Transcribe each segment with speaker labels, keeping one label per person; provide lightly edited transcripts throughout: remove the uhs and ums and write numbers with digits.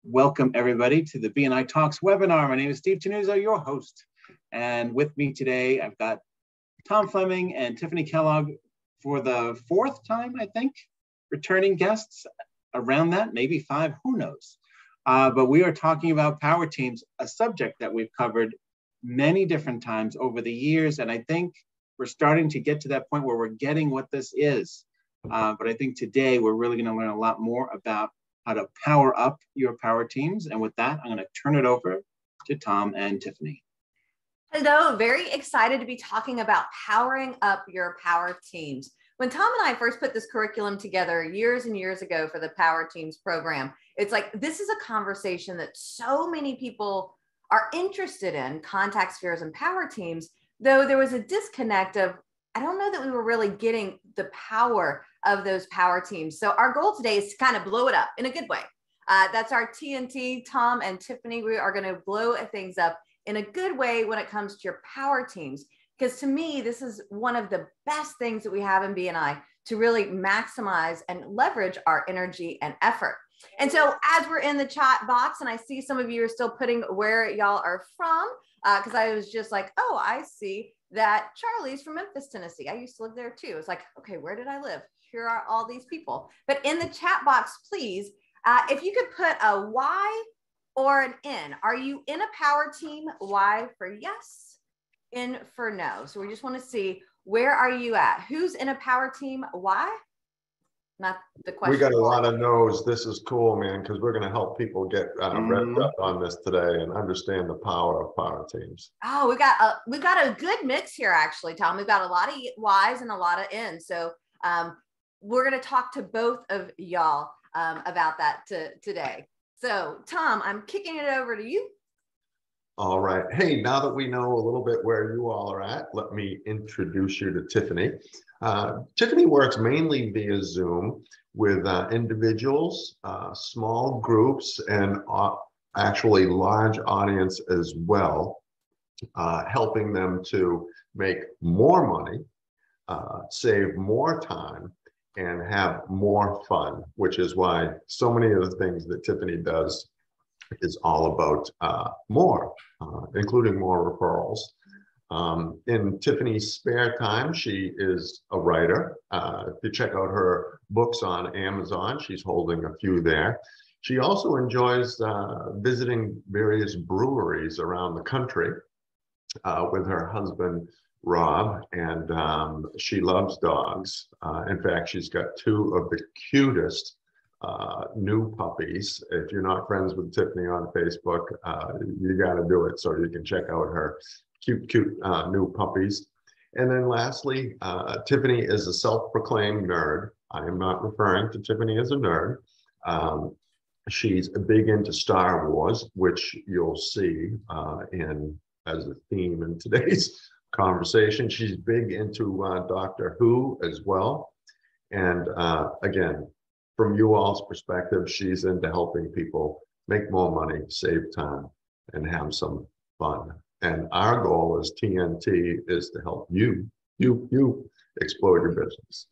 Speaker 1: Welcome everybody to the BNI Talks webinar. My name is Steve Tenuzo, your host. And with me today, I've got Tom Fleming and Tiffanie Kellog for the fourth time, I think, returning guests around that, maybe five, who knows. But we are talking about power teams, a subject that we've covered many different times over the years. And I think we're starting to get to that point where we're getting what this is. But I think today we're really going to learn a lot more about how to power up your power teams. And with that, I'm going to turn it over to Tom and Tiffanie.
Speaker 2: Hello, very excited to be talking about powering up your power teams. When Tom and I first put this curriculum together years and years ago for the Power Teams program, it's like, this is a conversation that so many people are interested in, contact spheres and power teams, though there was a disconnect of, I don't know that we were really getting the power of those power teams. So our goal today is to kind of blow it up in a good way. That's our TNT, Tom and Tiffanie. We are going to blow things up in a good way when it comes to your power teams. Because to me, this is one of the best things that we have in BNI to really maximize and leverage our energy and effort. And so as we're in the chat box, and I see some of you are still putting where y'all are from, because I was just like, oh, I see that Charlie's from Memphis, Tennessee. I used to live there too. It's like, okay, where did I live? Here are all these people. But in the chat box, please, if you could put a Y or an N. Are you in a power team? Y for yes, N for no. So we just want to see, where are you at? Who's in a power team? Y? Not the question.
Speaker 3: We got a lot of no's. This is cool, man, because we're going to help people get revved up on this today and understand the power of power teams.
Speaker 2: Oh, we've got a good mix here, actually, Tom. We've got a lot of Y's and a lot of N's. So we're going to talk to both of y'all about that today. So, Tom, I'm kicking it over to you.
Speaker 3: All right. Hey, now that we know a little bit where you all are at, let me introduce you to Tiffanie. Tiffanie works mainly via Zoom with individuals, small groups, and actually large audience as well, helping them to make more money, save more time, and have more fun, which is why so many of the things that Tiffanie does is all about more, including more referrals. In Tiffany's spare time, she is a writer. If you check out her books on Amazon, she's holding a few there. She also enjoys visiting various breweries around the country with her husband, Rob, and she loves dogs. In fact, she's got two of the cutest new puppies. If you're not friends with Tiffanie on Facebook, you got to do it so you can check out her cute new puppies. And then lastly, Tiffanie is a self-proclaimed nerd. I am not referring to Tiffanie as a nerd. She's big into Star Wars, which you'll see as a theme in today's conversation. She's big into Doctor Who as well. And again, from you all's perspective, she's into helping people make more money, save time, and have some fun. And our goal as TNT is to help you explore your business.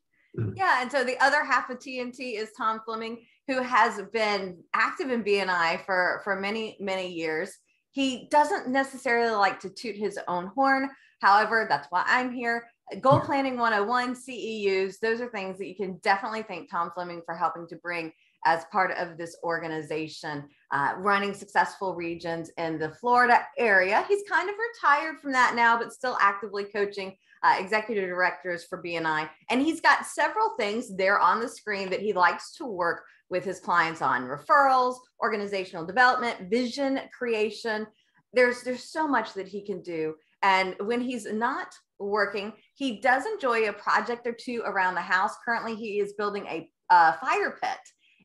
Speaker 2: Yeah, and so the other half of TNT is Tom Fleming, who has been active in BNI for many, many years. He doesn't necessarily like to toot his own horn. However, that's why I'm here. Goal Planning 101, CEUs, those are things that you can definitely thank Tom Fleming for helping to bring as part of this organization, running successful regions in the Florida area. He's kind of retired from that now, but still actively coaching executive directors for BNI. And he's got several things there on the screen that he likes to work with his clients on: referrals, organizational development, vision creation. There's so much that he can do. And when he's not working, he does enjoy a project or two around the house. Currently, he is building a fire pit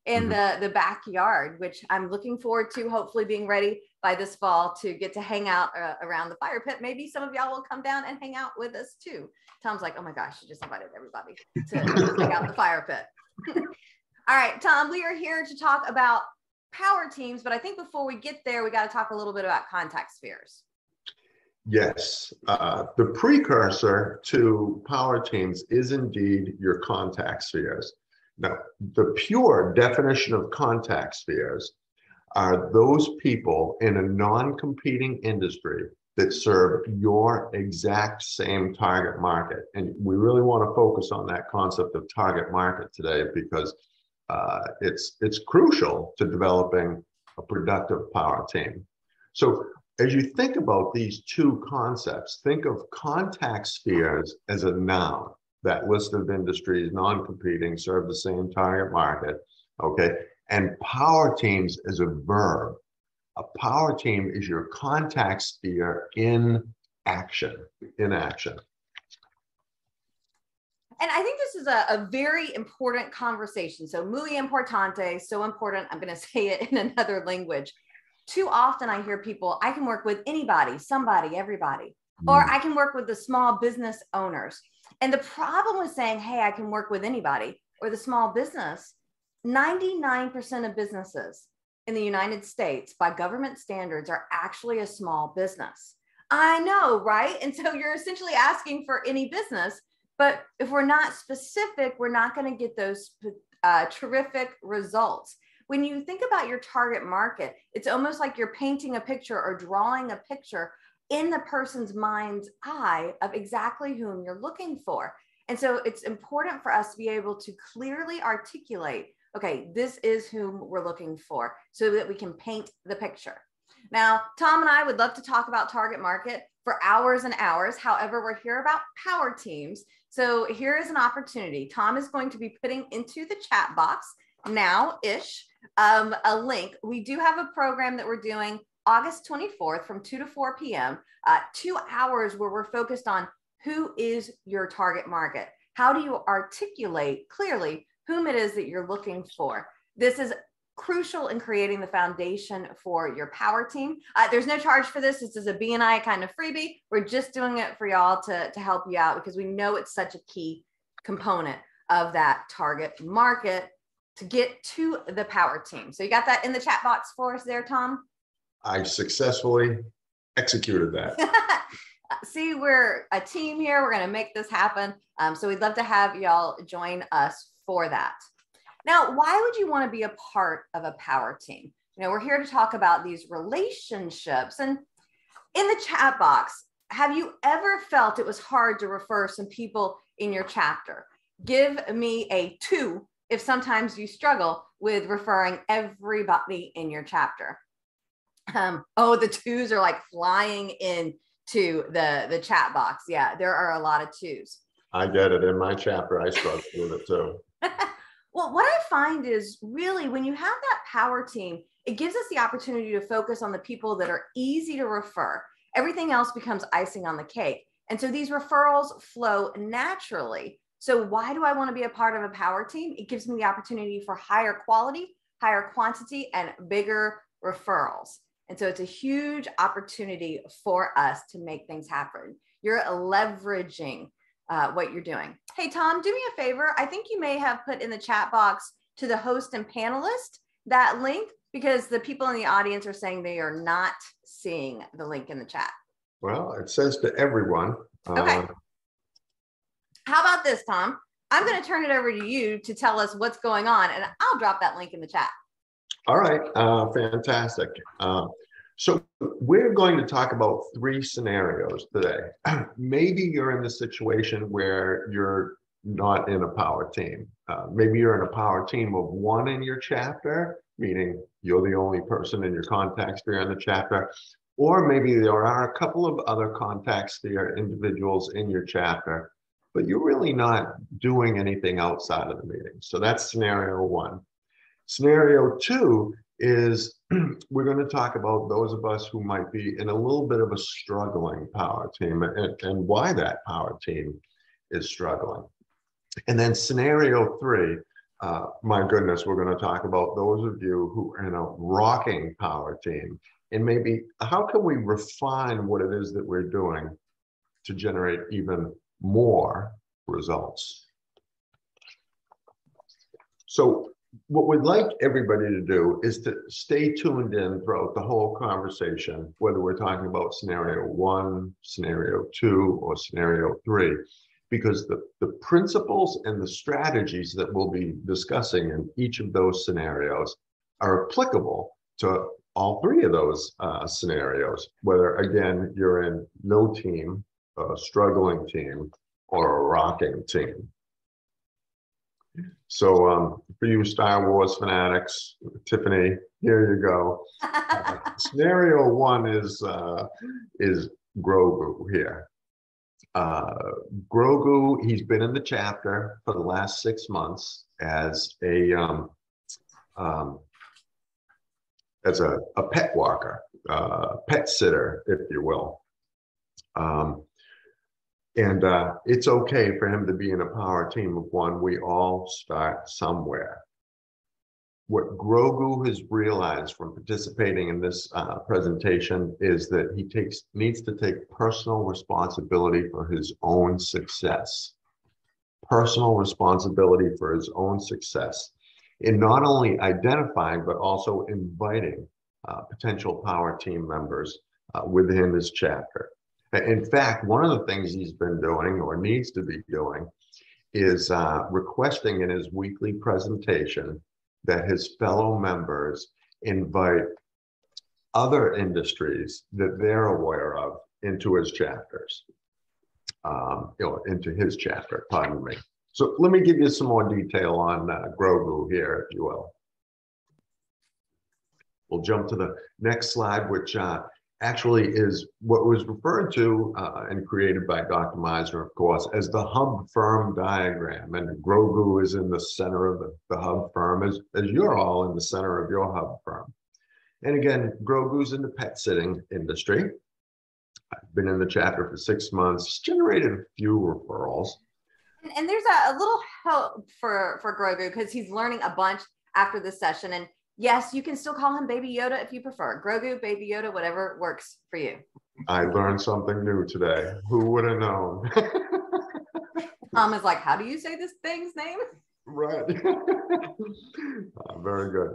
Speaker 2: in the backyard, which I'm looking forward to hopefully being ready by this fall to get to hang out around the fire pit. Maybe some of y'all will come down and hang out with us too. Tom's like, oh my gosh, she just invited everybody to check out the fire pit. All right, Tom, we are here to talk about power teams, but I think before we get there, we got to talk a little bit about contact spheres.
Speaker 3: Yes, the precursor to power teams is indeed your contact spheres. Now, the pure definition of contact spheres are those people in a non-competing industry that serve your exact same target market. And we really want to focus on that concept of target market today, because it's crucial to developing a productive power team. So as you think about these two concepts, think of contact spheres as a noun. That list of industries, non-competing, serve the same target market, okay? And power teams as a verb. A power team is your contact sphere in action, in action.
Speaker 2: And I think this is a very important conversation. So muy importante, so important. I'm going to say it in another language. Too often I hear people, I can work with anybody, somebody, everybody, or I can work with the small business owners. And the problem with saying, hey, I can work with anybody or the small business, 99% of businesses in the United States by government standards are actually a small business. I know, right? And so you're essentially asking for any business, but if we're not specific, we're not going to get those terrific results. When you think about your target market, it's almost like you're painting a picture or drawing a picture in the person's mind's eye of exactly whom you're looking for. And so it's important for us to be able to clearly articulate, okay, this is whom we're looking for, so that we can paint the picture. Now, Tom and I would love to talk about target market for hours and hours. However, we're here about power teams. So here is an opportunity. Tom is going to be putting into the chat box now-ish a link. We do have a program that we're doing August 24th from 2 to 4 p.m., 2 hours where we're focused on who is your target market. How do you articulate clearly whom it is that you're looking for? This is crucial in creating the foundation for your power team. There's no charge for this. This is a BNI kind of freebie. We're just doing it for y'all to help you out, because we know it's such a key component of that target market to get to the power team. So you got that in the chat box for us there, Tom?
Speaker 3: I successfully executed that.
Speaker 2: See, we're a team here. We're going to make this happen. So we'd love to have y'all join us for that. Now, why would you want to be a part of a power team? You know, we're here to talk about these relationships. And in the chat box, have you ever felt it was hard to refer some people in your chapter? Give me a 2 if sometimes you struggle with referring everybody in your chapter. Oh, the 2s are like flying into the chat box. Yeah, there are a lot of 2s.
Speaker 3: I get it. In my chapter, I struggle with it too.
Speaker 2: Well, what I find is really when you have that power team, it gives us the opportunity to focus on the people that are easy to refer. Everything else becomes icing on the cake. And so these referrals flow naturally. So why do I want to be a part of a power team? It gives me the opportunity for higher quality, higher quantity, and bigger referrals. And so it's a huge opportunity for us to make things happen. You're leveraging what you're doing. Hey, Tom, do me a favor. I think you may have put in the chat box to the host and panelist that link, because the people in the audience are saying they are not seeing the link in the chat.
Speaker 3: Well, it says to everyone.
Speaker 2: Okay. How about this, Tom? I'm going to turn it over to you to tell us what's going on, and I'll drop that link in the chat.
Speaker 3: All right, fantastic. So we're going to talk about 3 scenarios today. Maybe you're in the situation where you're not in a power team. Maybe you're in a power team of 1 in your chapter, meaning you're the only person in your contact sphere in the chapter. Or maybe there are a couple of other contact sphere individuals in your chapter, but you're really not doing anything outside of the meeting. So that's scenario 1. Scenario 2 is we're going to talk about those of us who might be in a little bit of a struggling power team and why that power team is struggling. And then scenario 3, my goodness, we're going to talk about those of you who are in a rocking power team, and maybe how can we refine what it is that we're doing to generate even more results. So what we'd like everybody to do is to stay tuned in throughout the whole conversation, whether we're talking about scenario 1, scenario 2, or scenario 3, because the principles and the strategies that we'll be discussing in each of those scenarios are applicable to all three of those scenarios, whether, again, you're in no team, a struggling team, or a rocking team. So for you Star Wars fanatics, Tiffanie, here you go. Scenario one is Grogu here. Grogu, he's been in the chapter for the last 6 months as a pet walker, pet sitter, if you will. And it's okay for him to be in a power team of one. We all start somewhere. What Grogu has realized from participating in this presentation is that he needs to take personal responsibility for his own success. Personal responsibility for his own success in not only identifying, but also inviting potential power team members within his chapter. In fact, one of the things he's been doing or needs to be doing is requesting in his weekly presentation that his fellow members invite other industries that they're aware of into his chapters, into his chapter, pardon me. So let me give you some more detail on Grogu here, if you will. We'll jump to the next slide, which actually is what was referred to and created by Dr. Meisner, of course, as the hub firm diagram. And Grogu is in the center of the hub firm, as you're all in the center of your hub firm. And again, Grogu's in the pet sitting industry. I've been in the chapter for 6 months, generated a few referrals.
Speaker 2: And there's a little help for Grogu because he's learning a bunch after this session. And yes, you can still call him Baby Yoda if you prefer. Grogu, Baby Yoda, whatever works for you.
Speaker 3: I learned something new today. Who would have known?
Speaker 2: Tom is like, how do you say this thing's name?
Speaker 3: Right. Very good.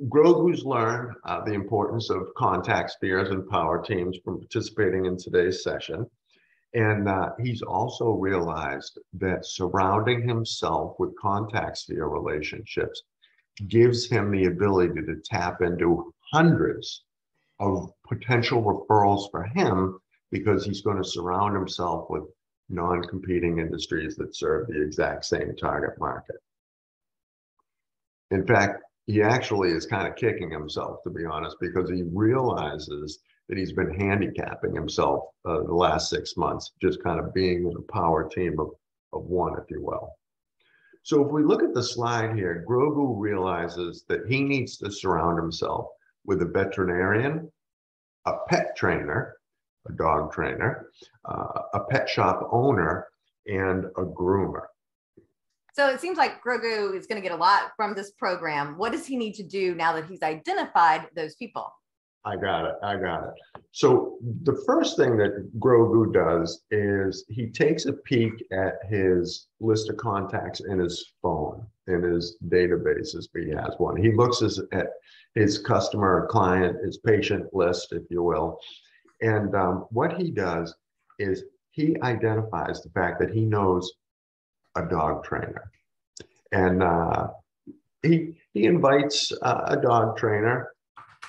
Speaker 3: Grogu's learned the importance of contact spheres and power teams from participating in today's session. And he's also realized that surrounding himself with contact sphere relationships gives him the ability to tap into hundreds of potential referrals for him because he's going to surround himself with non-competing industries that serve the exact same target market. In fact, he actually is kind of kicking himself, to be honest, because he realizes that he's been handicapping himself the last 6 months, just kind of being in a power team of one, if you will. So if we look at the slide here, Grogu realizes that he needs to surround himself with a veterinarian, a pet trainer, a dog trainer, a pet shop owner, and a groomer.
Speaker 2: So it seems like Grogu is going to get a lot from this program. What does he need to do now that he's identified those people?
Speaker 3: I got it. So the first thing that Grogu does is he takes a peek at his list of contacts in his phone, in his databases, if he has one. He looks at his customer, client, his patient list, if you will. And what he does is he identifies the fact that he knows a dog trainer. And he invites a dog trainer.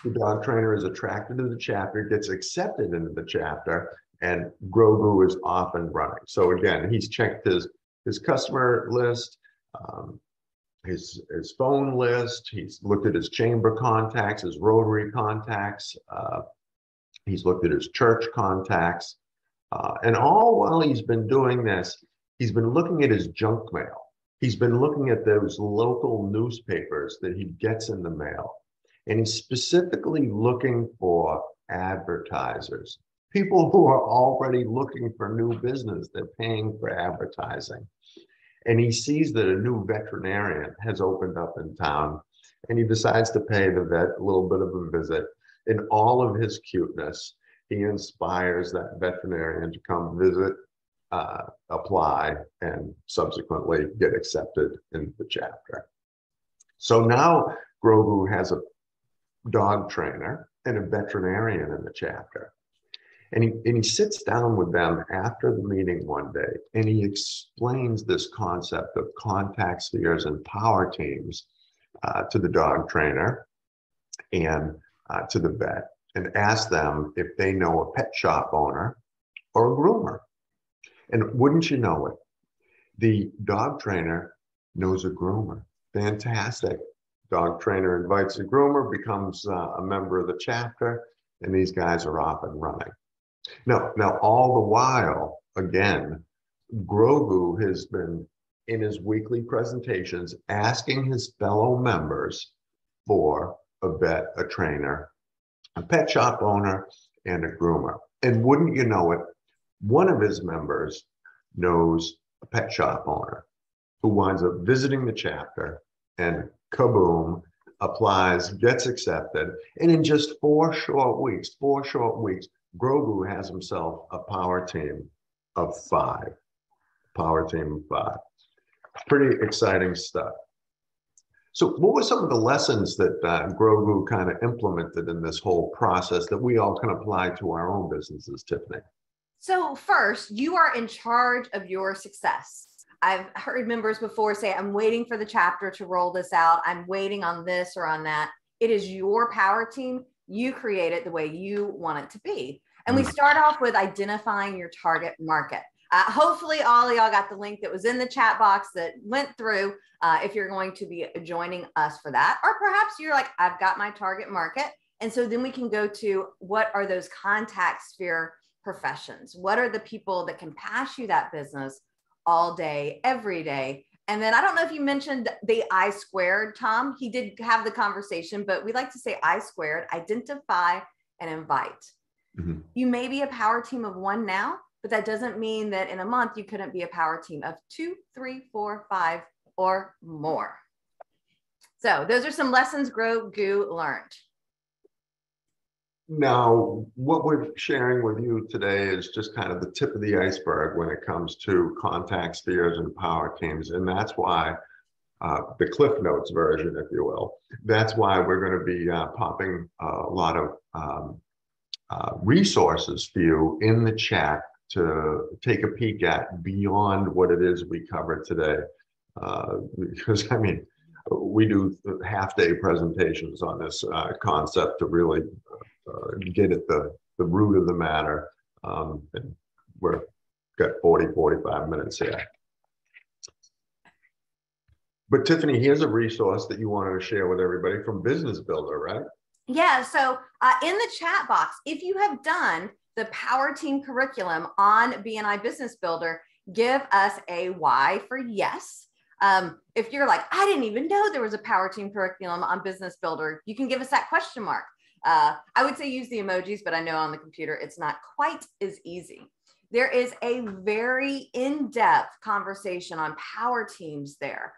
Speaker 3: The dog trainer is attracted to the chapter, gets accepted into the chapter, and Grogu is off and running. So again, he's checked his customer list, his phone list. He's looked at his chamber contacts, his Rotary contacts. He's looked at his church contacts. And all while he's been doing this, he's been looking at his junk mail. He's been looking at those local newspapers that he gets in the mail. And he's specifically looking for advertisers, people who are already looking for new business. They're paying for advertising. And he sees that a new veterinarian has opened up in town, and he decides to pay the vet a little bit of a visit. In all of his cuteness, he inspires that veterinarian to come visit, apply, and subsequently get accepted into the chapter. So now Grogu has a dog trainer and a veterinarian in the chapter. And he sits down with them after the meeting one day, and he explains this concept of contact spheres and power teams to the dog trainer. and to the vet and ask them if they know a pet shop owner or a groomer. And wouldn't you know it, the dog trainer knows a groomer. Fantastic. Dog trainer invites a groomer, becomes a member of the chapter, and these guys are off and running. Now, all the while, again, Grogu has been in his weekly presentations asking his fellow members for a vet, a trainer, a pet shop owner, and a groomer. And wouldn't you know it, one of his members knows a pet shop owner who winds up visiting the chapter and kaboom, applies, gets accepted. And in just 4 short weeks, Grogu has himself a power team of 5. Power team of 5. Pretty exciting stuff. So what were some of the lessons that Grogu kind of implemented in this whole process that we all can apply to our own businesses, Tiffanie?
Speaker 2: So first, you are in charge of your success. I've heard members before say, I'm waiting for the chapter to roll this out. I'm waiting on this or on that. It is your power team. You create it the way you want it to be. And we start off with identifying your target market. Hopefully all of y'all got the link that was in the chat box that went through if you're going to be joining us for that. Or perhaps you're like, I've got my target market. And so then we can go to what are those contact sphere professions? What are the people that can pass you that business all day, every day? And then I don't know if you mentioned the I squared, Tom. He did have the conversation, but we like to say I squared, identify and invite. Mm-hmm. You may be a power team of 1 now, but that doesn't mean that in a month you couldn't be a power team of 2, 3, 4, 5 or more. So those are some lessons Grogu learned.
Speaker 3: Now, what we're sharing with you today is just kind of the tip of the iceberg when it comes to contact spheres and power teams. And that's why the Cliff Notes version, if you will, that's why we're going to be popping a lot of resources for you in the chat to take a peek at beyond what it is we covered today. Because, I mean, we do half-day presentations on this concept to really get at the root of the matter. And we've got 45 minutes here. But Tiffanie, here's a resource that you wanted to share with everybody from Business Builder, right?
Speaker 2: Yeah, so in the chat box, if you have done the Power Team curriculum on BNI Business Builder, give us a Y for yes. If you're like, I didn't even know there was a Power Team curriculum on Business Builder, you can give us that question mark. I would say use the emojis, but I know on the computer it's not quite as easy. There is a very in-depth conversation on power teams there.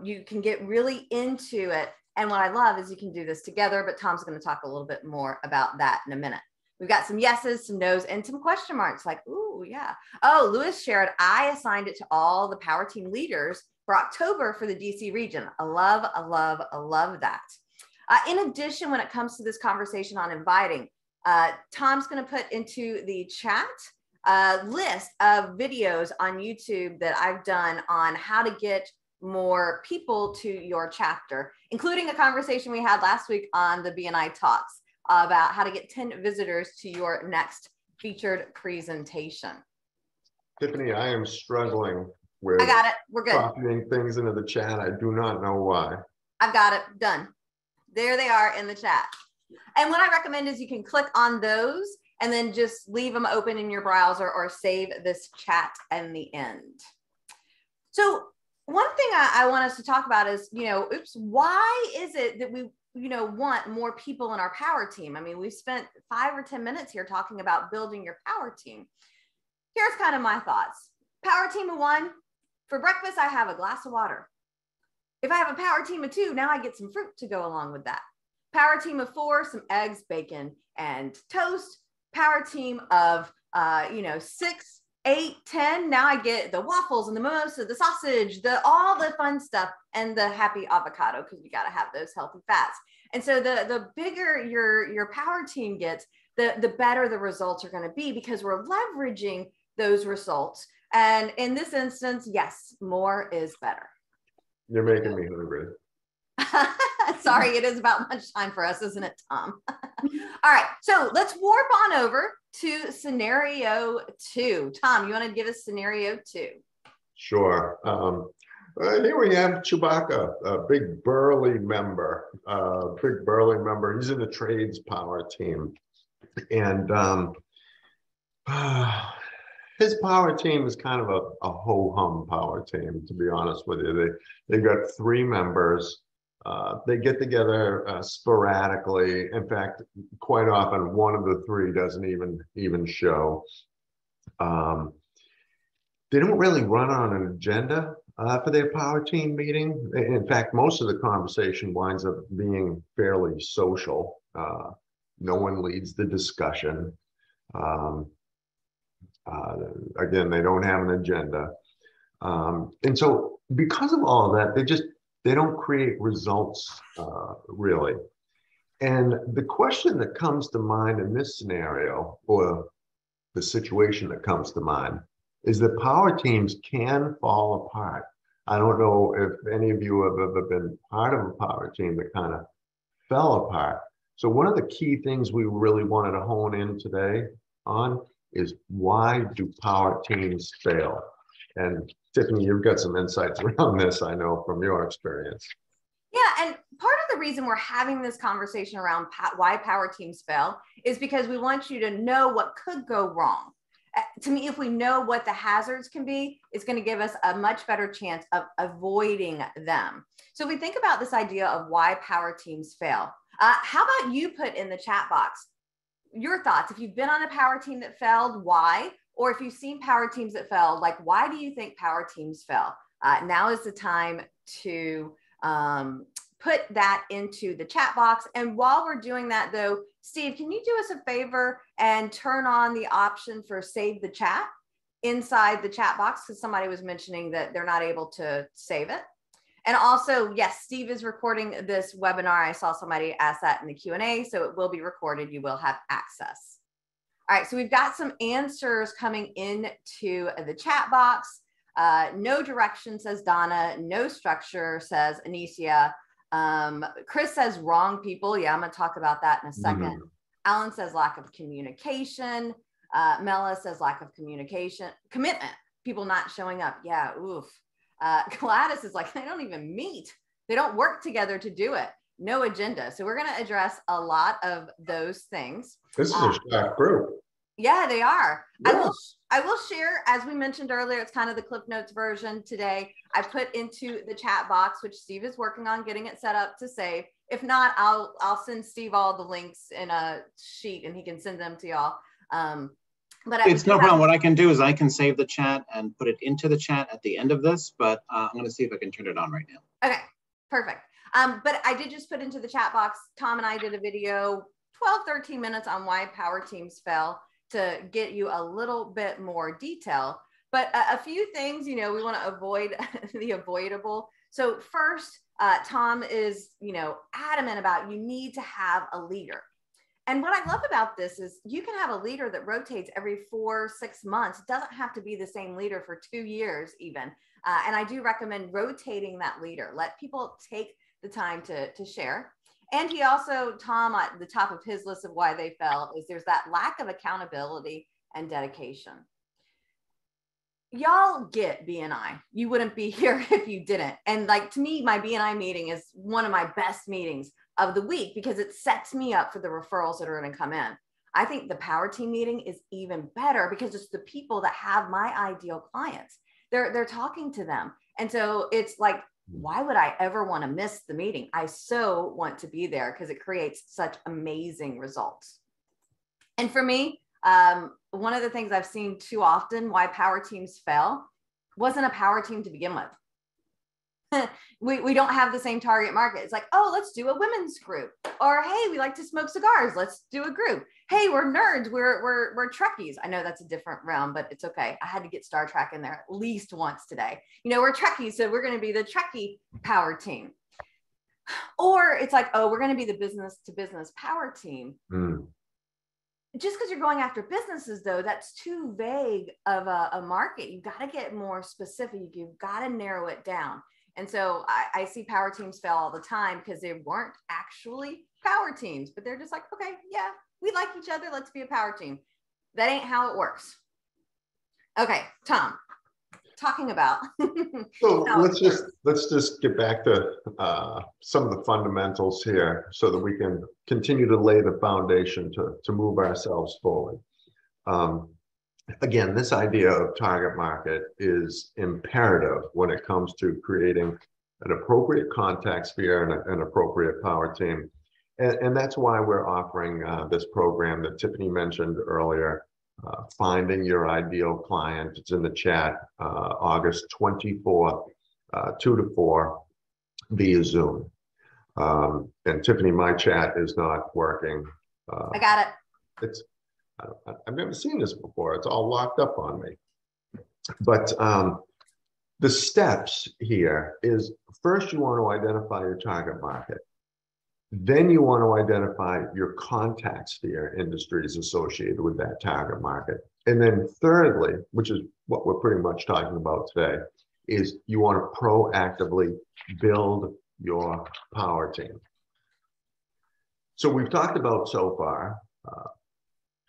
Speaker 2: You can get really into it. And what I love is you can do this together, but Tom's going to talk a little bit more about that in a minute. We've got some yeses, some nos, and some question marks like, ooh, yeah. Oh, Lewis shared, I assigned it to all the power team leaders for October for the DC region. I love that. In addition, when it comes to this conversation on inviting, Tom's going to put into the chat a list of videos on YouTube that I've done on how to get more people to your chapter, including a conversation we had last week on the BNI Talks about how to get 10 visitors to your next featured presentation.
Speaker 3: Tiffanie, I am struggling with
Speaker 2: I got it. We're good.
Speaker 3: copying things into the chat. I do not know why.
Speaker 2: I've got it. Done. There they are in the chat. And what I recommend is you can click on those and then just leave them open in your browser or save this chat in the end. So one thing I want us to talk about is, why is it that we, want more people in our power team? I mean, we've spent 5 or 10 minutes here talking about building your power team. Here's kind of my thoughts. Power team of 1, for breakfast, I have a glass of water. If I have a power team of 2, now I get some fruit to go along with that. Power team of 4, some eggs, bacon, and toast. Power team of, 6, 8, 10, now I get the waffles and the mimosa, the sausage, all the fun stuff, and the happy avocado, because you got to have those healthy fats. And so the bigger your power team gets, the better the results are going to be, because we're leveraging those results. And in this instance, yes, more is better.
Speaker 3: You're making me hungry.
Speaker 2: Sorry, it is about lunchtime for us, isn't it, Tom? All right, so let's warp on over to scenario 2. Tom, you want to give us scenario 2?
Speaker 3: Sure. Here we have Chewbacca, a big burly member. He's in the trades power team. And his power team is kind of a ho-hum power team, to be honest with you. They've got 3 members. They get together sporadically. In fact, quite often one of the 3 doesn't even show. They don't really run on an agenda for their power team meeting. In fact, most of the conversation winds up being fairly social. No one leads the discussion. Again, they don't have an agenda. And so because of all of that, they don't create results really. And the question that comes to mind in this scenario, or the situation that comes to mind, is that power teams can fall apart. I don't know if any of you have ever been part of a power team that kind of fell apart. So one of the key things we really wanted to hone in today on is, why do power teams fail? And Tiffanie, you've got some insights around this, I know, from your experience.
Speaker 2: Yeah, and part of the reason we're having this conversation around why power teams fail is because we want you to know what could go wrong. To me, if we know what the hazards can be, it's going to give us a much better chance of avoiding them. So if we think about this idea of why power teams fail, how about you put in the chat box your thoughts? If you've been on a power team that failed, why? Or if you've seen power teams that failed, like, why do you think power teams fail? Now is the time to put that into the chat box. And while we're doing that, though, Steve, can you do us a favor and turn on the option for save the chat inside the chat box? Because somebody was mentioning that they're not able to save it. And also, yes, Steve is recording this webinar. I saw somebody ask that in the Q&A, so it will be recorded. You will have access. All right, so we've got some answers coming into the chat box. No direction, says Donna. No structure, says Anicia. Chris says wrong people. Yeah, I'm going to talk about that in a second. Alan says lack of communication. Mela says lack of communication. Commitment, people not showing up. Yeah, oof. Gladys is like, they don't even meet. They don't work together to do it. No agenda. So we're going to address a lot of those things.
Speaker 3: This is a staff group.
Speaker 2: Yeah, they are.
Speaker 3: Yes.
Speaker 2: I will share, as we mentioned earlier, it's kind of the Cliff Notes version today. I put into the chat box, which Steve is working on getting it set up to save. If not, I'll send Steve all the links in a sheet and he can send them to y'all. But
Speaker 1: it's no problem. What I can do is I can save the chat and put it into the chat at the end of this, but I'm going to see if I can turn it on right now.
Speaker 2: Okay, perfect. But I did just put into the chat box, Tom and I did a video, 12, 13 minutes on why power teams fail, to get you a little bit more detail. But a few things, we want to avoid the avoidable. So first, Tom is, adamant about, you need to have a leader. And what I love about this is you can have a leader that rotates every 4-6 months. It doesn't have to be the same leader for 2 years even. And I do recommend rotating that leader. Let people take the time to share. And he also, Tom, at the top of his list of why they fell is there's that lack of accountability and dedication. Y'all get BNI. You wouldn't be here if you didn't. And like, to me, my BNI meeting is one of my best meetings of the week because it sets me up for the referrals that are going to come in. I think the power team meeting is even better because it's the people that have my ideal clients. They're talking to them. And so it's like, why would I ever want to miss the meeting? I so want to be there because it creates such amazing results. And for me, one of the things I've seen too often why power teams fail wasn't a power team to begin with. we don't have the same target market. It's like, oh, let's do a women's group. Or, hey, we like to smoke cigars. Let's do a group. Hey, we're nerds. We're Trekkies. I know that's a different realm, but it's okay. I had to get Star Trek in there at least once today. We're Trekkies, so we're going to be the Trekkie power team. Or it's like, oh, we're going to be the business to business power team. Just because you're going after businesses, though, that's too vague of a market. You've got to get more specific. You've got to narrow it down. And so I see power teams fail all the time because they weren't actually power teams, but they're just like, okay, yeah, we like each other. Let's be a power team. That ain't how it works. Okay, Tom, talking about.
Speaker 3: So let's just get back to some of the fundamentals here so that we can continue to lay the foundation to move ourselves forward. Again, this idea of target market is imperative when it comes to creating an appropriate contact sphere and an appropriate power team. And that's why we're offering this program that Tiffanie mentioned earlier, Finding Your Ideal Client. It's in the chat, August 24th, 2 to 4 via Zoom. And Tiffanie, my chat is not working.
Speaker 2: I got it.
Speaker 3: I've never seen this before. It's all locked up on me. But the steps here is, first you want to identify your target market. Then you want to identify your contact sphere industries associated with that target market. And then thirdly, which is what we're pretty much talking about today, is you want to proactively build your power team. So we've talked about so far,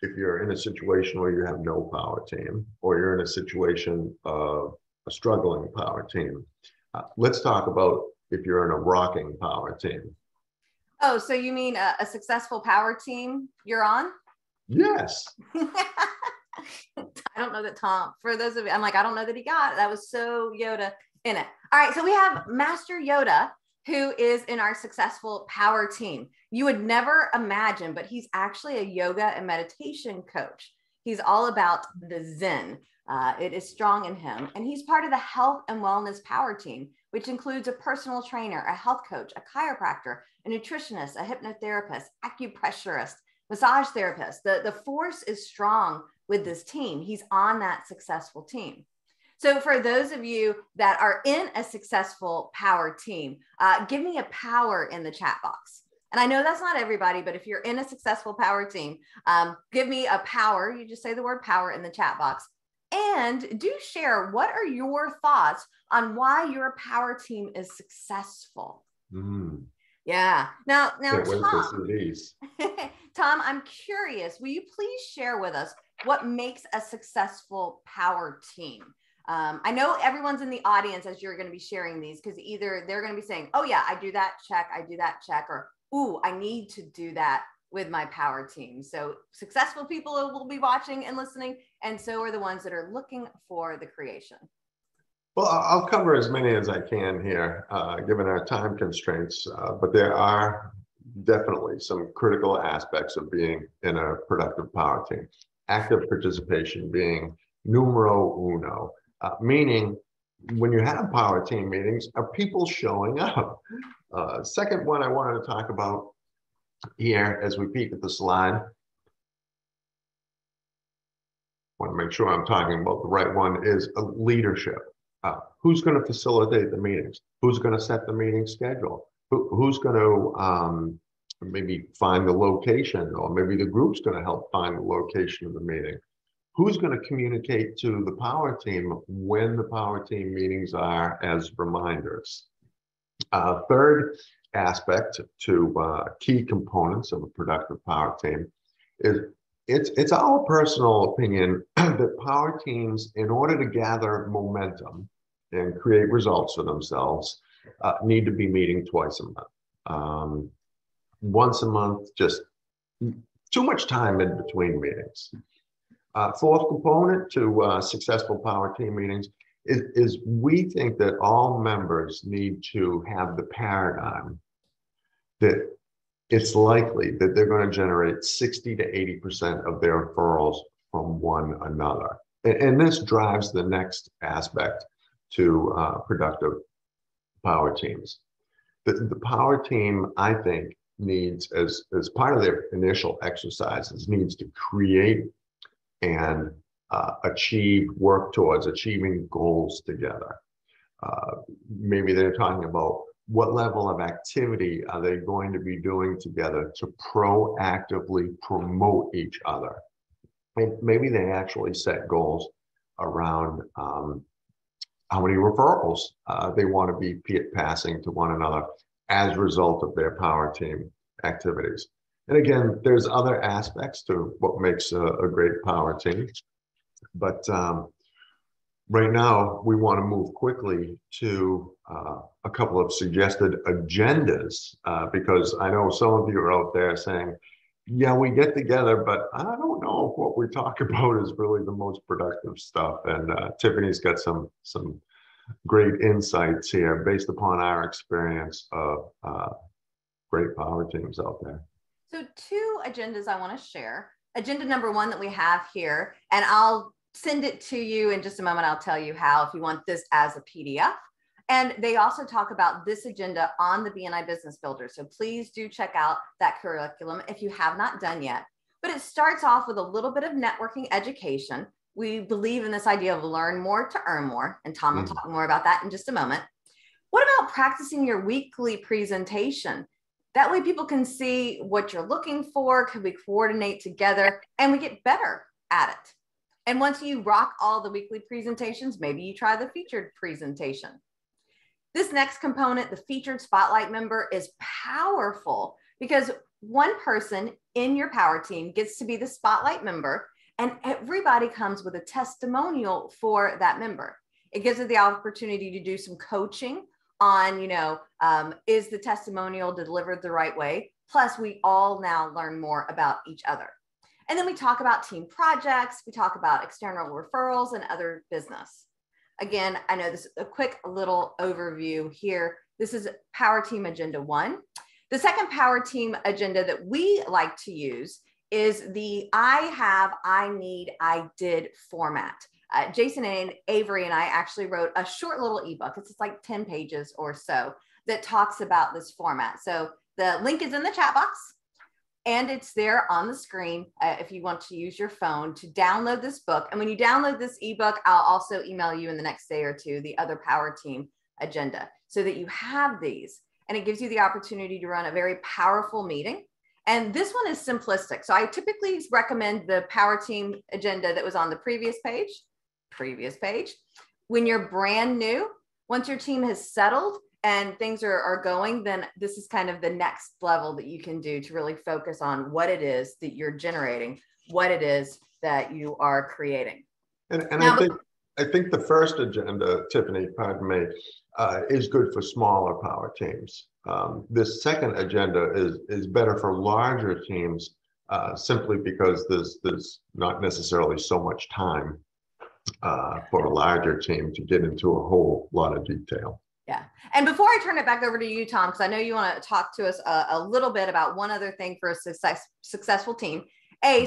Speaker 3: if you're in a situation where you have no power team, or you're in a situation of a struggling power team, let's talk about if you're in a rocking power team.
Speaker 2: Oh, so you mean a successful power team you're on?
Speaker 3: Yes.
Speaker 2: I don't know that Tom, for those of you, I'm like, I don't know that he got it. That was so Yoda in it. All right, so we have Master Yoda, who is in our successful power team. You would never imagine, but he's actually a yoga and meditation coach. He's all about the Zen. It is strong in him. And he's part of the health and wellness power team, which includes a personal trainer, a health coach, a chiropractor, a nutritionist, a hypnotherapist, acupressurist, massage therapist. The force is strong with this team. He's on that successful team. So for those of you that are in a successful power team, give me a power in the chat box. And I know that's not everybody, but if you're in a successful power team, give me a power. You just say the word power in the chat box. And do share, what are your thoughts on why your power team is successful? Yeah. Now, Tom, Tom, I'm curious, will you please share with us what makes a successful power team? I know everyone's in the audience as you're going to be sharing these, because either they're going to be saying, oh yeah, I do that, check, I do that, check, or, ooh, I need to do that with my power team. So successful people will be watching and listening, and so are the ones that are looking for the creation.
Speaker 3: Well, I'll cover as many as I can here, given our time constraints, but there are definitely some critical aspects of being in a productive power team. Active participation being numero uno, meaning when you have power team meetings, are people showing up? Second one I wanted to talk about here as we peek at the slide. Want to make sure I'm talking about the right one, is leadership. Who's going to facilitate the meetings? Who's going to set the meeting schedule? Who's going to maybe find the location, or maybe the group's going to help find the location of the meeting? Who's going to communicate to the power team when the power team meetings are as reminders? Third aspect to key components of a productive power team is it's our personal opinion that power teams, in order to gather momentum and create results for themselves, need to be meeting twice a month. Once a month, just too much time in between meetings. Fourth component to successful power team meetings is we think that all members need to have the paradigm that it's likely that they're going to generate 60 to 80% of their referrals from one another. And this drives the next aspect to productive power teams. The power team, I think, needs, as part of their initial exercises, needs to create and work towards achieving goals together. Maybe they're talking about what level of activity are they going to be doing together to proactively promote each other. And maybe they actually set goals around how many referrals they want to be passing to one another as a result of their power team activities. And again, there's other aspects to what makes a great power team. But right now, we want to move quickly to a couple of suggested agendas, because I know some of you are out there saying, yeah, we get together, but I don't know if what we talk about is really the most productive stuff. And Tiffany's got some great insights here based upon our experience of great power teams out there.
Speaker 2: So 2 agendas I want to share. Agenda number 1 that we have here, and I'll send it to you in just a moment. I'll tell you how if you want this as a PDF. And they also talk about this agenda on the BNI Business Builder. So please do check out that curriculum if you have not done yet. But it starts off with a little bit of networking education. We believe in this idea of learn more to earn more. And Tom will talk more about that in just a moment. What about practicing your weekly presentation? That way people can see what you're looking for. Could we coordinate together and we get better at it? And once you rock all the weekly presentations, maybe you try the featured presentation. This next component, the featured spotlight member, is powerful because one person in your power team gets to be the spotlight member, and everybody comes with a testimonial for that member. It gives it the opportunity to do some coaching on, is the testimonial delivered the right way? Plus, we all now learn more about each other. And then we talk about team projects, we talk about external referrals and other business. Again, I know this is a quick little overview here. This is Power Team Agenda 1. The second Power Team agenda that we like to use is the I have, I need, I did format. Jason and Avery and I actually wrote a short little ebook. It's just like 10 pages or so that talks about this format. So the link is in the chat box. And it's there on the screen if you want to use your phone to download this book. And when you download this ebook, I'll also email you in the next day or 2 the other Power Team agenda so that you have these. And it gives you the opportunity to run a very powerful meeting. And this one is simplistic. So I typically recommend the Power Team agenda that was on the previous page. When you're brand new, once your team has settled, and things are going, then this is kind of the next level that you can do to really focus on what it is that you're generating, what it is that you are creating.
Speaker 3: And now, I think the first agenda, Tiffanie, pardon me, is good for smaller power teams. This second agenda is better for larger teams, simply because there's not necessarily so much time for a larger team to get into a whole lot of detail.
Speaker 2: Yeah. And before I turn it back over to you, Tom, because I know you want to talk to us a little bit about one other thing for a successful team.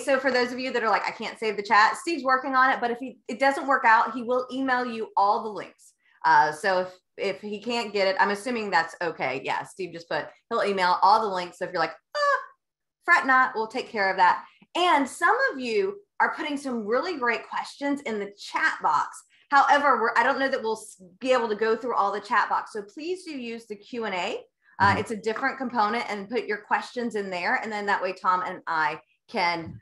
Speaker 2: So for those of you that are like, I can't save the chat, Steve's working on it, but if it doesn't work out, he will email you all the links. So if he can't get it, I'm assuming that's okay. Yeah, Steve just he'll email all the links. So if you're like, fret not, we'll take care of that. And some of you are putting some really great questions in the chat box. However, I don't know that we'll be able to go through all the chat box. So please do use the Q&A. It's a different component, and put your questions in there. And then that way, Tom and I can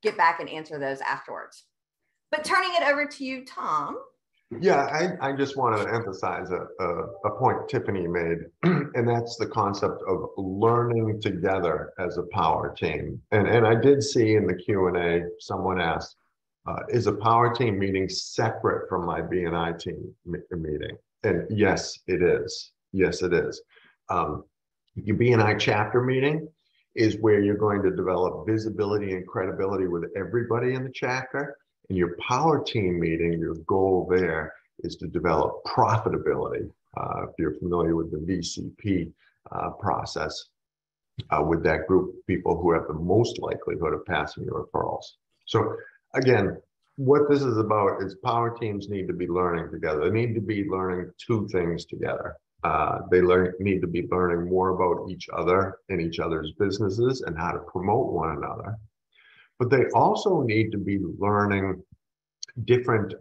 Speaker 2: get back and answer those afterwards. But turning it over to you, Tom.
Speaker 3: Yeah, I just wanted to emphasize a point Tiffanie made, and that's the concept of learning together as a power team. And I did see in the Q&A, someone asked, is a power team meeting separate from my BNI team meeting? And yes, it is. Yes, it is. Your BNI chapter meeting is where you're going to develop visibility and credibility with everybody in the chapter. In your power team meeting, your goal there is to develop profitability. If you're familiar with the VCP process, with that group of people who have the most likelihood of passing your referrals. So again, what this is about is power teams need to be learning together. They need to be learning 2 things together. They need to be learning more about each other and each other's businesses and how to promote one another. But they also need to be learning different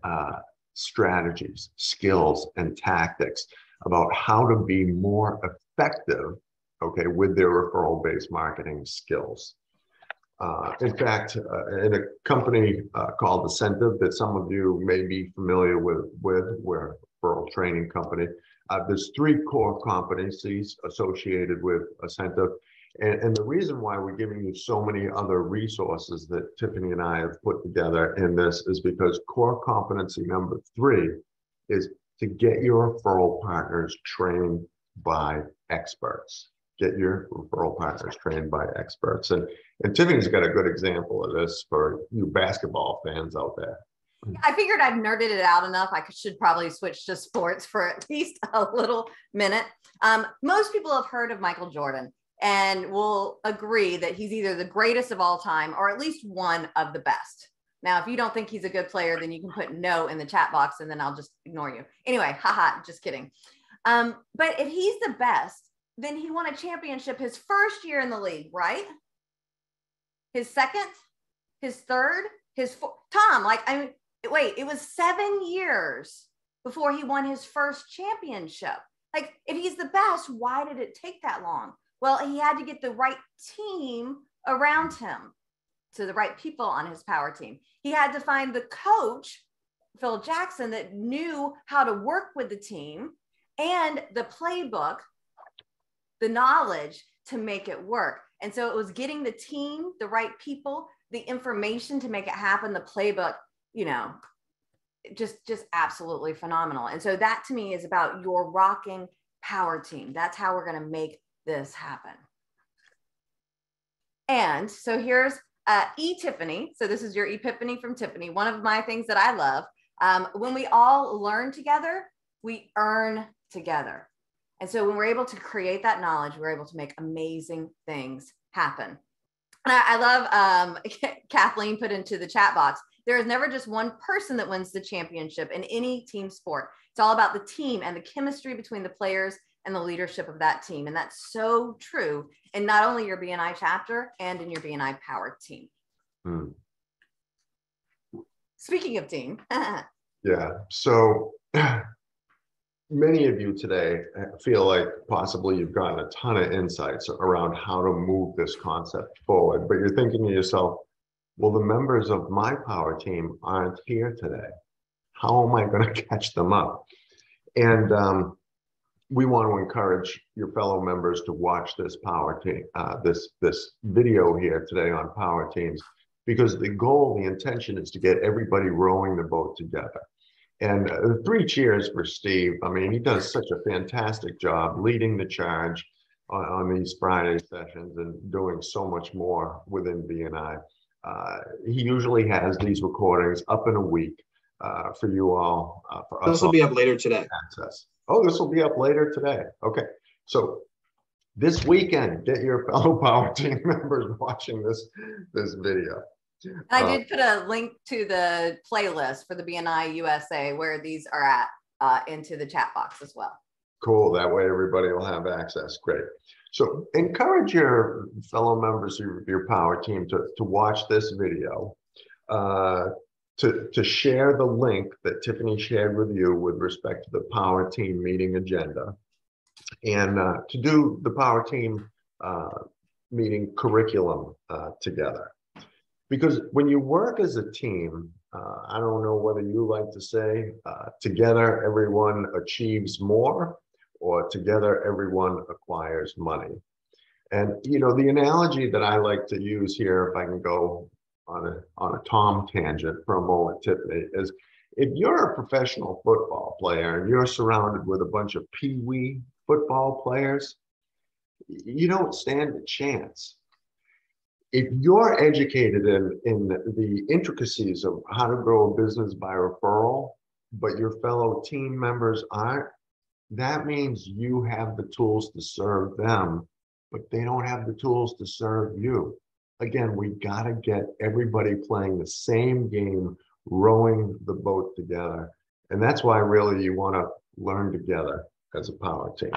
Speaker 3: strategies, skills, and tactics about how to be more effective, okay, with their referral-based marketing skills. In fact, in a company called Ascentive that some of you may be familiar with, where referral training company. There's 3 core competencies associated with Ascentive. And the reason why we're giving you so many other resources that Tiffanie and I have put together in this is because core competency number 3 is to get your referral partners trained by experts. Get your referral partners trained by experts. And Tiffany's got a good example of this for you basketball fans out there.
Speaker 2: I figured I've nerded it out enough. I should probably switch to sports for at least a little minute. Most people have heard of Michael Jordan and will agree that he's either the greatest of all time or at least one of the best. Now, if you don't think he's a good player, then you can put no in the chat box and then I'll just ignore you. Anyway, haha, just kidding. But if he's the best, then he won a championship his first year in the league, right? His second, his third, his fourth. Tom, wait, it was 7 years before he won his first championship. Like, if he's the best, why did it take that long? Well, he had to get the right team around him, so the right people on his power team. He had to find the coach, Phil Jackson, that knew how to work with the team and the playbook, the knowledge to make it work. And so it was getting the team, the right people, the information to make it happen, the playbook, just absolutely phenomenal. And so that to me is about your rocking power team. That's how we're going to make this happen. And so here's Tiffanie. So this is your epiphany from Tiffanie. One of my things that I love, when we all learn together, we earn together. And so when we're able to create that knowledge, we're able to make amazing things happen. And I love Kathleen put into the chat box, there is never just one person that wins the championship in any team sport. It's all about the team and the chemistry between the players and the leadership of that team. And that's so true in not only your BNI chapter and in your BNI power team. Speaking of team.
Speaker 3: Yeah. So many of you today feel like possibly you've gotten a ton of insights around how to move this concept forward, but you're thinking to yourself, well, the members of my power team aren't here today. How am I going to catch them up? And we want to encourage your fellow members to watch this power team, this video here today on power teams, because the goal, the intention is to get everybody rowing the boat together. And 3 cheers for Steve. I mean, he does such a fantastic job leading the charge on these Friday sessions and doing so much more within BNI. He usually has these recordings up in a week for you all. For us,
Speaker 1: this will be up later today.
Speaker 3: Access. Oh, this will be up later today. Okay. So this weekend, get your fellow power team members watching this video.
Speaker 2: I did put a link to the playlist for the BNI USA where these are at into the chat box as well.
Speaker 3: Cool. That way everybody will have access. Great. So encourage your fellow members of your power team to watch this video, to share the link that Tiffanie shared with you with respect to the power team meeting agenda, and to do the power team meeting curriculum together. Because when you work as a team, I don't know whether you like to say, together everyone achieves more, or together everyone acquires money. And the analogy that I like to use here, if I can go on a Tom tangent for a moment, Tiffanie, is if you're a professional football player and you're surrounded with a bunch of pee-wee football players, you don't stand a chance. If you're educated in the intricacies of how to grow a business by referral, but your fellow team members aren't, that means you have the tools to serve them, but they don't have the tools to serve you. Again, we got to get everybody playing the same game, rowing the boat together. And that's why really you want to learn together as a power team.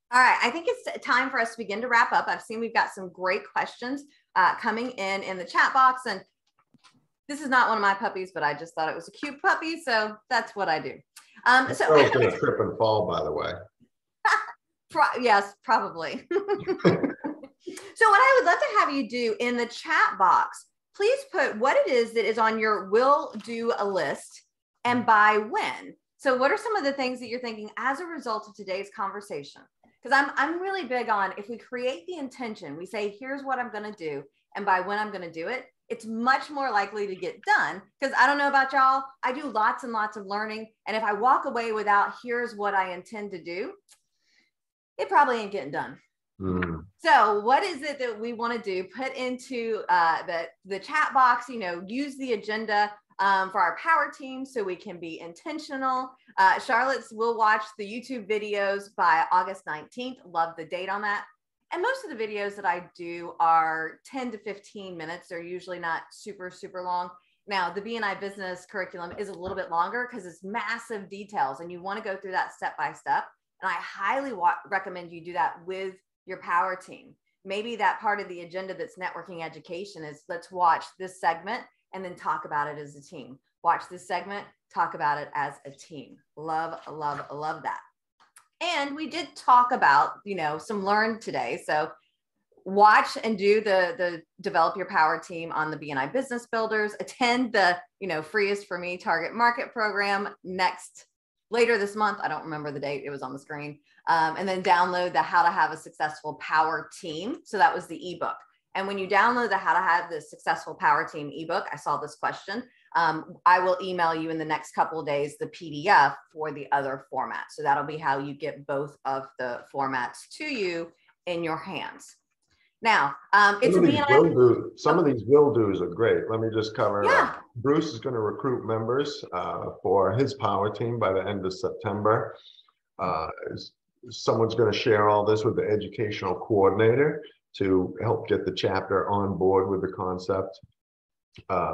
Speaker 2: All right, I think it's time for us to begin to wrap up. I've seen we've got some great questions coming in the chat box. And this is not one of my puppies, but I just thought it was a cute puppy. So that's what I do.
Speaker 3: So it's going to trip and fall, by the way.
Speaker 2: Yes, probably. So what I would love to have you do in the chat box, please put what it is that is on your will do a list and by when. So what are some of the things that you're thinking as a result of today's conversation? Because I'm really big on, if we create the intention, we say, here's what I'm going to do, and by when I'm going to do it, it's much more likely to get done. Because I don't know about y'all, I do lots and lots of learning. And if I walk away without, here's what I intend to do, it probably ain't getting done. So what is it that we want to do? Put into the chat box, you know, use the agenda for our power team so we can be intentional. Charlotte's will watch the YouTube videos by August 19th. Love the date on that. And most of the videos that I do are 10 to 15 minutes. They're usually not super, super long. Now, the BNI business curriculum is a little bit longer because it's massive details and you want to go through that step by step. And I highly recommend you do that with your power team. Maybe that part of the agenda that's networking education is, let's watch this segment and then talk about it as a team. Watch this segment, talk about it as a team. Love, love, love that. And we did talk about, you know, some learn today. So watch and do the develop your power team on the BNI Business Builders. Attend the, you know, freest for me target market program later this month. I don't remember the date. It was on the screen. And then download the How to Have a Successful Power Team. So that was the ebook. And when you download the How to Have the Successful Power Team ebook, I saw this question. I will email you in the next couple of days the PDF for the other format. So that'll be how you get both of the formats to you in your hands. Now, it's a BNI.
Speaker 3: Some of these will do's are great. Let me just cover. Bruce is going to recruit members for his power team by the end of September. Someone's going to share all this with the educational coordinator to help get the chapter on board with the concept.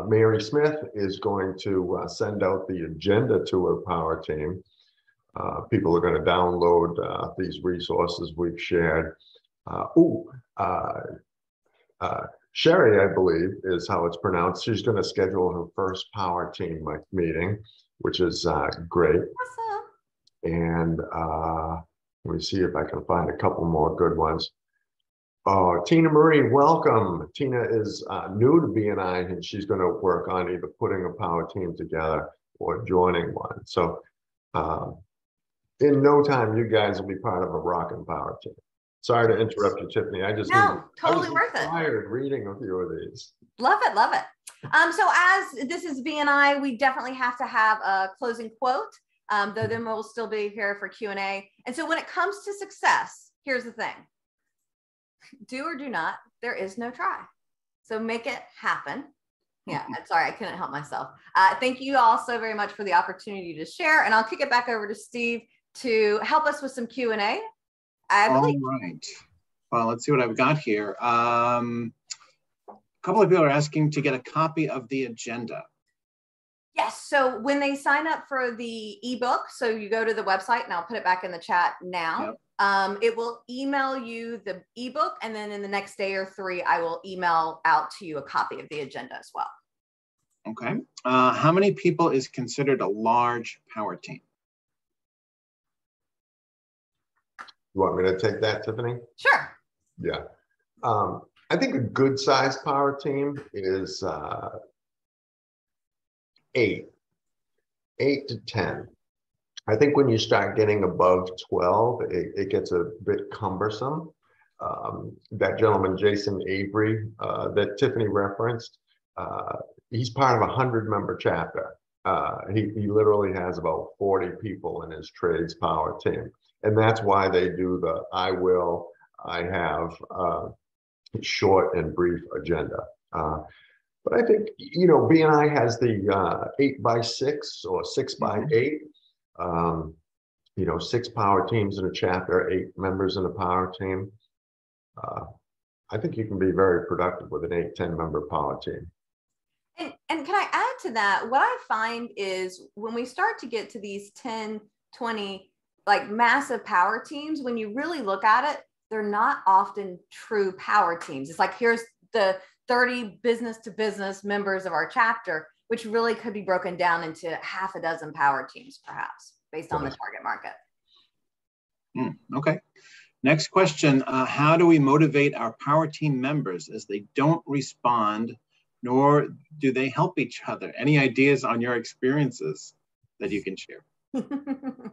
Speaker 3: Mary Smith is going to send out the agenda to her power team. People are going to download these resources we've shared. Sherry, I believe, is how it's pronounced. She's going to schedule her first power team meeting, which is great.
Speaker 2: Awesome.
Speaker 3: And let me see if I can find a couple more good ones. Oh, Tina Marie, welcome. Tina is new to BNI, and she's going to work on either putting a power team together or joining one. So in no time, you guys will be part of a rocking power team. Sorry to interrupt you, Tiffanie.
Speaker 2: Totally worth it.
Speaker 3: Inspired reading a few of these.
Speaker 2: Love it, love it. So as this is BNI, we definitely have to have a closing quote, though then we'll still be here for Q&A. And so when it comes to success, here's the thing. Do or do not, there is no try. So make it happen. Yeah, sorry, I couldn't help myself. Thank you all so very much for the opportunity to share. And I'll kick it back over to Steve to help us with some Q&A.
Speaker 1: All right. Well, let's see what I've got here. A couple of people are asking to get a copy of the agenda.
Speaker 2: Yes. So when they sign up for the ebook, so you go to the website, and I'll put it back in the chat now. Yep. It will email you the ebook, and then in the next day or 3, I will email out to you a copy of the agenda as well.
Speaker 1: Okay. How many people is considered a large power team?
Speaker 3: You want me to take that, Tiffanie?
Speaker 2: Sure.
Speaker 3: Yeah. I think a good sized power team is 8 to 10. I think when you start getting above 12, it gets a bit cumbersome. That gentleman, Jason Avery, that Tiffanie referenced, he's part of a 100-member chapter. He literally has about 40 people in his trades power team. And that's why they do the I have short and brief agenda. But I think, you know, BNI has the 8x6 or 6x8. You know, 6 power teams in a chapter, 8 members in a power team. I think you can be very productive with an 8-10 member power team.
Speaker 2: And can I add to that? What I find is when we start to get to these 10, 20, like massive power teams, when you really look at it, they're not often true power teams. It's like, here's the 30 business to business members of our chapter, which really could be broken down into half a dozen power teams, perhaps, based on the target market.
Speaker 1: Okay. Next question. How do we motivate our power team members as they don't respond nor do they help each other. Any ideas on your experiences that you can share?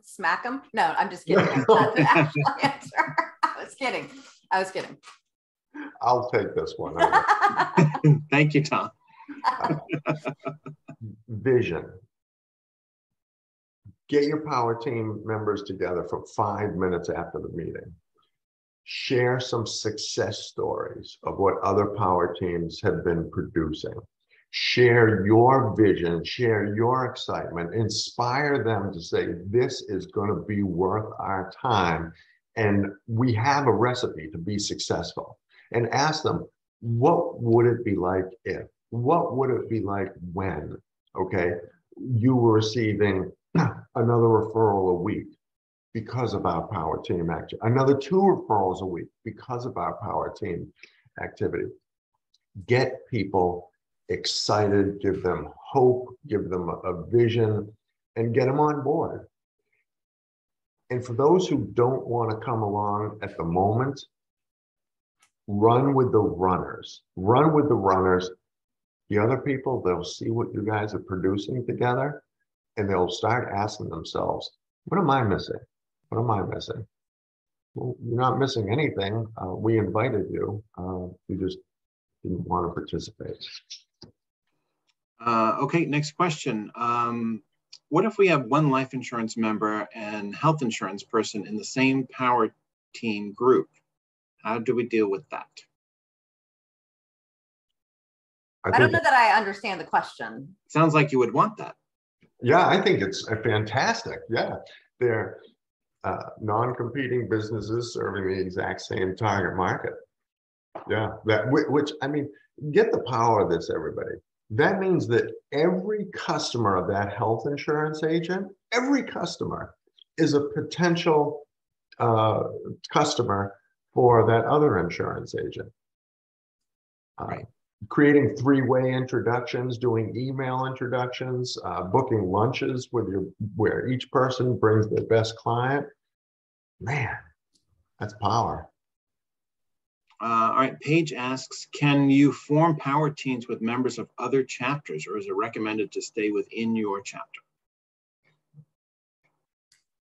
Speaker 2: Smack them? No, I'm just kidding. That's the actual answer. I was kidding.
Speaker 3: I'll take this one.
Speaker 1: Thank you, Tom.
Speaker 3: Vision. Get your power team members together for 5 minutes after the meeting. Share some success stories of what other power teams have been producing. Share your vision, share your excitement, inspire them to say, this is going to be worth our time. And we have a recipe to be successful. And ask them, what would it be like if? What would it be like when, okay, you were receiving another referral a week because of our power team activity, another 2 referrals a week because of our power team activity. Get people excited, give them hope, give them a vision, and get them on board. And for those who don't want to come along at the moment, run with the runners. Run with the runners. The other people, they'll see what you guys are producing together, and they'll start asking themselves, what am I missing? What am I missing? Well, you're not missing anything. We invited you. You just didn't want to participate.
Speaker 1: Okay, next question. What if we have one life insurance member and health insurance person in the same power team group? How do we deal with that?
Speaker 2: I don't know that I understand the question.
Speaker 1: Sounds like you would want that.
Speaker 3: Yeah, I think it's fantastic. Yeah, they're non-competing businesses serving the exact same target market. Yeah, which I mean, get the power of this, everybody. That means that every customer of that health insurance agent, every customer is a potential customer for that other insurance agent.
Speaker 1: Right.
Speaker 3: Creating 3-way introductions, doing email introductions, booking lunches with where each person brings their best client. Man, that's power.
Speaker 1: All right, Paige asks, can you form power teams with members of other chapters, or is it recommended to stay within your chapter?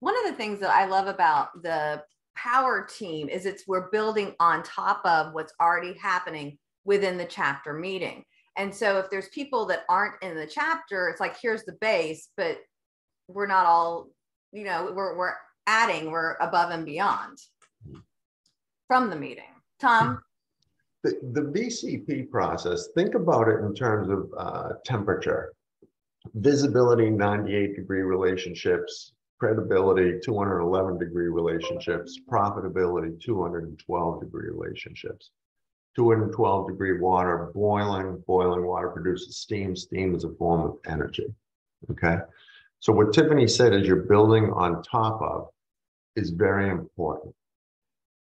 Speaker 2: One of the things that I love about the power team is we're building on top of what's already happening within the chapter meeting. And so if there's people that aren't in the chapter, it's like, here's the base, but we're not all, you know, we're adding, we're above and beyond from the meeting. Tom?
Speaker 3: The VCP process, think about it in terms of temperature. Visibility, 98-degree relationships. Credibility, 211-degree relationships. Profitability, 212-degree relationships. 212-degree water, boiling water produces steam. Steam is a form of energy, okay? So what Tiffanie said is you're building on top of is very important.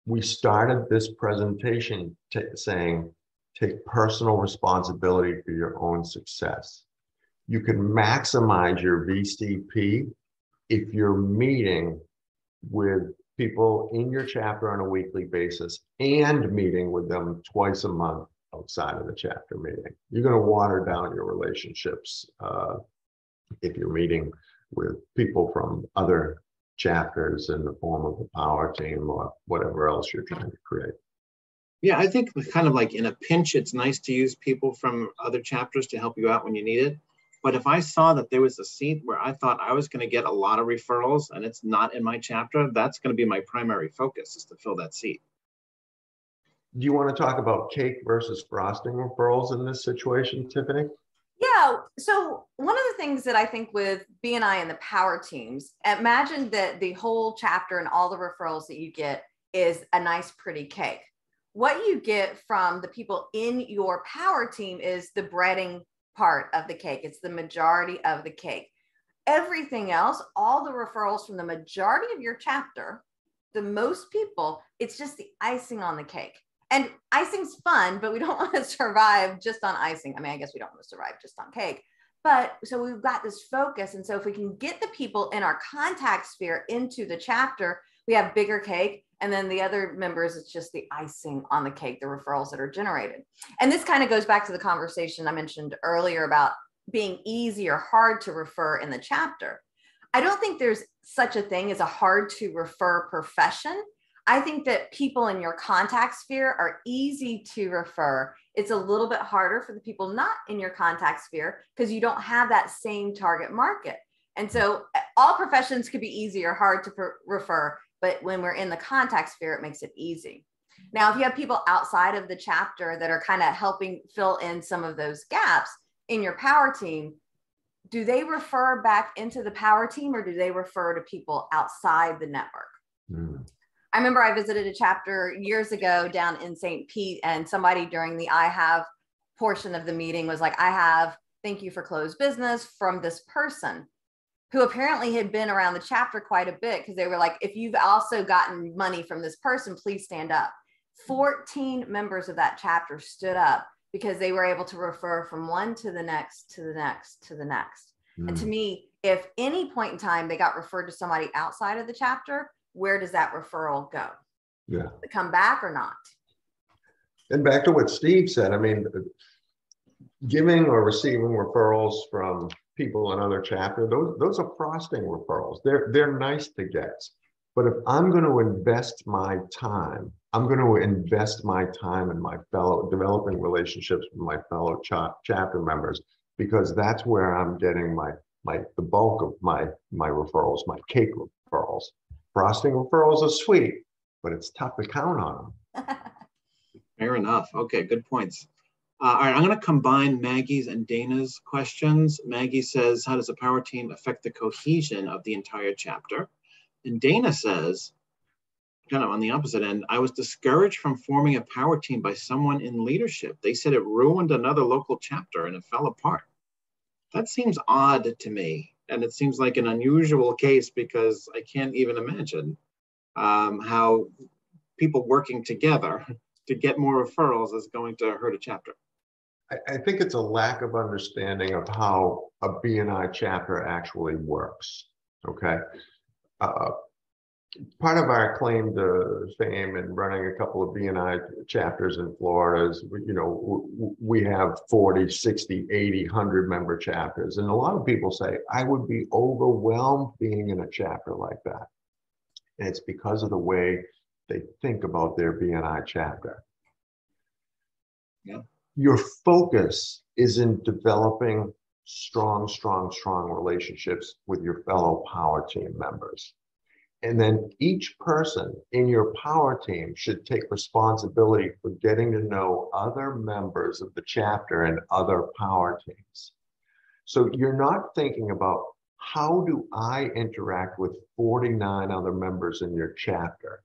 Speaker 3: We started this presentation saying, take personal responsibility for your own success. You can maximize your VCP if you're meeting with people in your chapter on a weekly basis and meeting with them twice a month outside of the chapter meeting. You're going to water down your relationships if you're meeting with people from other chapters in the form of a power team or whatever else you're trying to create.
Speaker 1: Yeah, I think kind of like in a pinch, it's nice to use people from other chapters to help you out when you need it. But if I saw that there was a seat where I thought I was going to get a lot of referrals and it's not in my chapter, that's going to be my primary focus, is to fill that seat.
Speaker 3: Do you want to talk about cake versus frosting referrals in this situation, Tiffanie?
Speaker 2: Yeah, so one of the things that I think with BNI and the power teams, imagine that the whole chapter and all the referrals that you get is a nice, pretty cake. What you get from the people in your power team is the breading part of the cake. It's the majority of the cake. Everything else, all the referrals from the majority of your chapter, the most people, it's just the icing on the cake. And icing's fun, but we don't want to survive just on icing. I mean, I guess we don't want to survive just on cake. But so we've got this focus. And so if we can get the people in our contact sphere into the chapter, we have bigger cake And then the other members, it's just the icing on the cake, the referrals that are generated. And this kind of goes back to the conversation I mentioned earlier about being easy or hard to refer in the chapter. I don't think there's such a thing as a hard to refer profession. I think that people in your contact sphere are easy to refer. It's a little bit harder for the people not in your contact sphere because you don't have that same target market. And so all professions could be easy or hard to refer, but when we're in the contact sphere, it makes it easy. Now, if you have people outside of the chapter that are kind of helping fill in some of those gaps in your power team, do they refer back into the power team or do they refer to people outside the network? I remember I visited a chapter years ago down in St. Pete, and somebody during the I have portion of the meeting was like, I have, thank you for closed business from this person, who apparently had been around the chapter quite a bit, because they were like, if you've also gotten money from this person, please stand up. 14 members of that chapter stood up because they were able to refer from one to the next, to the next, to the next. And to me, if any point in time they got referred to somebody outside of the chapter, where does that referral go?
Speaker 3: Yeah.
Speaker 2: Does it come back or not?
Speaker 3: And back to what Steve said, I mean, giving or receiving referrals from people in other chapters, those are frosting referrals. They're nice to get. But if I'm going to invest my time, I'm going to invest my time in my fellow, developing relationships with my fellow chapter members, because that's where I'm getting the bulk of my referrals, my cake referrals. Frosting referrals are sweet, but it's tough to count on them.
Speaker 1: Fair enough. Okay, good points. All right, I'm going to combine Maggie's and Dana's questions. Maggie says, how does a power team affect the cohesion of the entire chapter? And Dana says, kind of on the opposite end, I was discouraged from forming a power team by someone in leadership. They said it ruined another local chapter and it fell apart. That seems odd to me. And it seems like an unusual case because I can't even imagine how people working together to get more referrals is going to hurt a chapter.
Speaker 3: I think it's a lack of understanding of how a BNI chapter actually works, okay? Part of our claim to fame in running a couple of BNI chapters in Florida is, you know, we have 40, 60, 80, 100 member chapters. And a lot of people say, I would be overwhelmed being in a chapter like that. And it's because of the way they think about their BNI chapter.
Speaker 1: Yeah.
Speaker 3: Your focus is in developing strong relationships with your fellow power team members. And then each person in your power team should take responsibility for getting to know other members of the chapter and other power teams. So you're not thinking about, how do I interact with 49 other members in your chapter?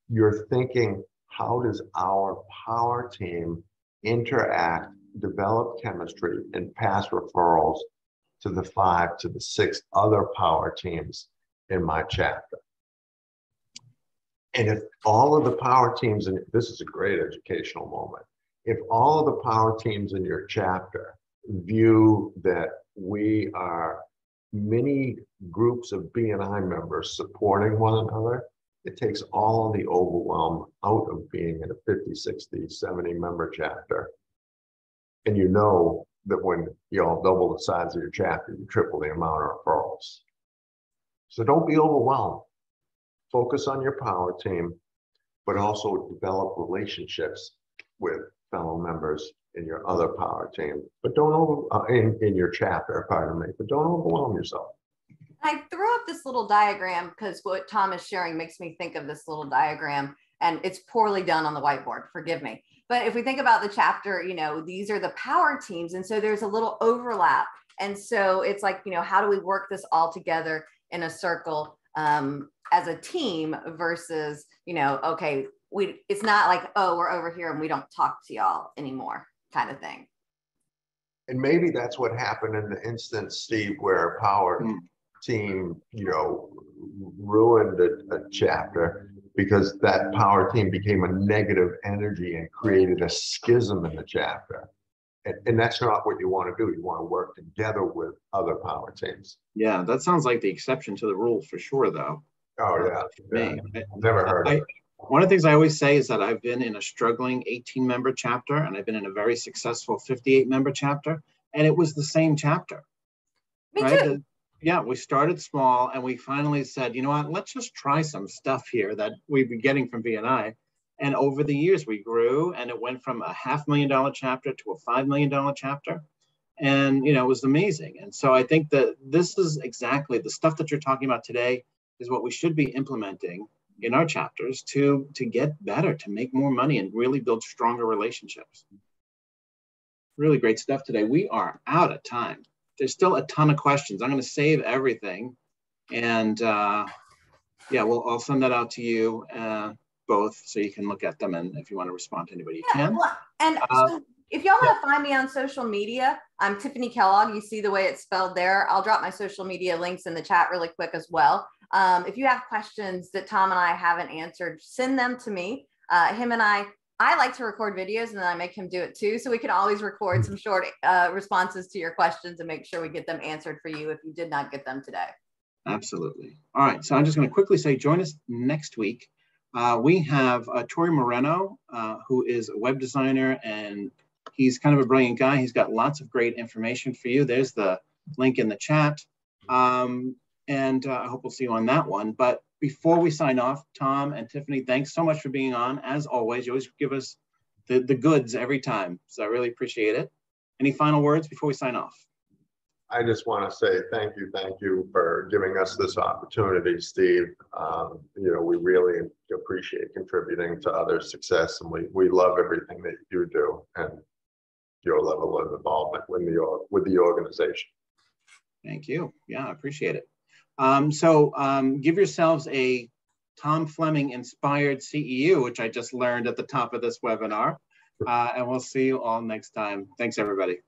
Speaker 3: You're thinking, how does our power team interact, develop chemistry, and pass referrals to the 5 to the 6 other power teams in my chapter? And if all of the power teams, and this is a great educational moment, if all of the power teams in your chapter view that we are many groups of BNI members supporting one another, it takes all the overwhelm out of being in a 50, 60, 70 member chapter. And you know that when you all double the size of your chapter, you triple the amount of referrals. So don't be overwhelmed. Focus on your power team, but also develop relationships with fellow members in your other power team. But don't in your chapter, pardon me, but don't overwhelm yourself.
Speaker 2: I threw up this little diagram because what Tom is sharing makes me think of this little diagram, and it's poorly done on the whiteboard, forgive me. But if we think about the chapter, you know, these are the power teams. And so there's a little overlap. And so it's like, you know, how do we work this all together in a circle as a team versus, you know, okay, it's not like, oh, we're over here and we don't talk to y'all anymore kind of thing.
Speaker 3: And maybe that's what happened in the instance, Steve, where a power team, you know, ruined a chapter because that power team became a negative energy and created a schism in the chapter. And that's not what you want to do. You want to work together with other power teams.
Speaker 1: Yeah, that sounds like the exception to the rule for sure, though.
Speaker 3: Oh, yeah.
Speaker 1: Me.
Speaker 3: Never heard of it.
Speaker 1: One of the things I always say is that I've been in a struggling 18-member chapter, and I've been in a very successful 58-member chapter, and it was the same chapter.
Speaker 2: Me
Speaker 1: right?
Speaker 2: too.
Speaker 1: Yeah, we started small, and we finally said, you know what, let's just try some stuff here that we've been getting from BNI. And over the years, we grew, and it went from a $500,000 chapter to a $5 million chapter. And, it was amazing. And so I think that this is exactly the stuff that you're talking about today is what we should be implementing in our chapters to get better, to make more money and really build stronger relationships. Really great stuff today. We are out of time. There's still a ton of questions. I'm going to save everything. And I'll send that out to you both so you can look at them. And if you want to respond to anybody, you can.
Speaker 2: Well, and so if y'all want to find me on social media, I'm Tiffanie Kellog. You see the way it's spelled there. I'll drop my social media links in the chat really quick as well. If you have questions that Tom and I haven't answered, send them to me. Him and I like to record videos, and then I make him do it too. So we can always record some short responses to your questions and make sure we get them answered for you if you did not get them today.
Speaker 1: Absolutely. All right. So I'm just going to quickly say, join us next week. We have Tori Moreno, who is a web designer, and he's kind of a brilliant guy. He's got lots of great information for you. There's the link in the chat. And I hope we'll see you on that one. But before we sign off, Tom and Tiffanie, thanks so much for being on. As always, you always give us the goods every time. So I really appreciate it. Any final words before we sign off?
Speaker 3: I just want to say thank you for giving us this opportunity, Steve. We really appreciate contributing to others' success, and we love everything that you do and your level of involvement with the organization.
Speaker 1: Thank you. Yeah, I appreciate it. Give yourselves a Tom Fleming inspired CEU, which I just learned at the top of this webinar. And we'll see you all next time. Thanks, everybody.